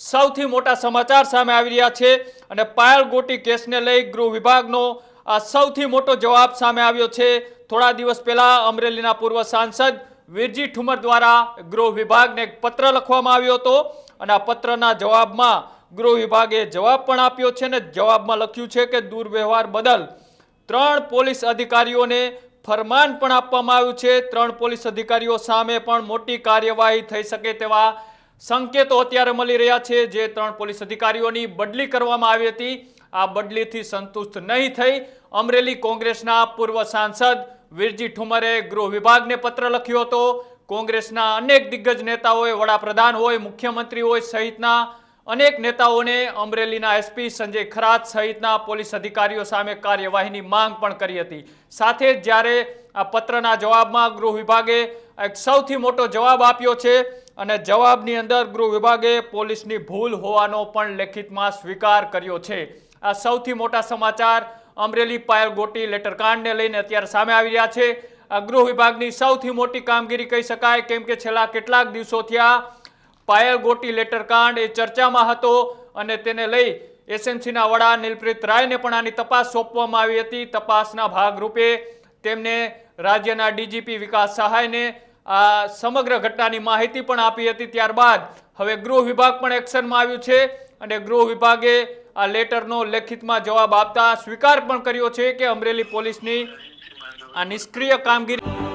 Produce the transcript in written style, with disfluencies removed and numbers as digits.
સૌથી મોટા સમાચાર સામે આવી રહ્યા છે અને પાયલ ગોટી કેસને લઈ ગૃહ વિભાગનો આ સૌથી મોટો જવાબ સામે આવ્યો છે। થોડા દિવસ પહેલા અમરેલીના પૂર્વ સાંસદ વીરજી ઠુમર દ્વારા ગૃહ વિભાગને એક પત્ર લખવામાં આવ્યો હતો અને આ પત્રના જવાબમાં ગૃહ વિભાગે જવાબ પણ આપ્યો છે અને જવાબમાં લખ્યું છે કે દુર્વ્યવહાર બદલ 3 પોલીસ અધિકારીઓને ફરમાન પણ આપવામાં આવ્યું છે। 3 પોલીસ અધિકારીઓ સામે પણ મોટી કાર્યવાહી થઈ શકે તેવા સંકેતો અત્યારે મળી રહ્યા છે। જે 3 પોલીસ અધિકારીઓની બદલી કરવામાં આવી હતી, આ બદલીથી સંતુષ્ટ નહીં થઈ અમરેલી કોંગ્રેસના પૂર્વ સાંસદ વીરજી ઠુમરે ગૃહ વિભાગને પત્ર લખ્યો હતો। કોંગ્રેસના અનેક દિગ્ગજ નેતાઓએ, વડાપ્રધાન હોય, મુખ્યમંત્રી હોય સહિતના અનેક નેતાઓને અમરેલીના એસપી સંજય ખરાત સહિતના પોલીસ અધિકારીઓ સામે કાર્યવાહીની માંગ પણ કરી હતી। સાથે જ જ્યારે આ પત્રના જવાબમાં ગૃહ વિભાગે એક સૌથી મોટો જવાબ આપ્યો છે અને જવાબની અંદર ગૃહ વિભાગે પોલીસની ભૂલ હોવાનો પણ લેખિતમાં સ્વીકાર કર્યો છે। આ સૌથી મોટા સમાચાર અમરેલી પાયલ ગોટી લેટરકાંડને લઈને અત્યારે સામે આવી રહ્યા છે। આ ગૃહ વિભાગની સૌથી મોટી કામગીરી કહી શકાય, કેમ કે છેલ્લા કેટલાક દિવસોથી આ પાયલ ગોટી લેટરકાંડ એ ચર્ચામાં હતો અને તેને લઈ એસએમસીના વડા નીલપ્રીત રાયને પણ આની તપાસ સોંપવામાં આવી હતી। તપાસના ભાગરૂપે તેમને રાજ્યના ડીજીપી વિકાસ સહાયને આ સમગ્ર ઘટનાની માહિતી પણ આપી હતી। ત્યારબાદ હવે ગૃહ વિભાગ પણ એક્શનમાં આવ્યું છે અને ગૃહ વિભાગે આ લેટરનો લેખિતમાં જવાબ આપતા સ્વીકાર પણ કર્યો છે કે અમરેલી પોલીસની આ નિષ્ક્રિય કામગીરી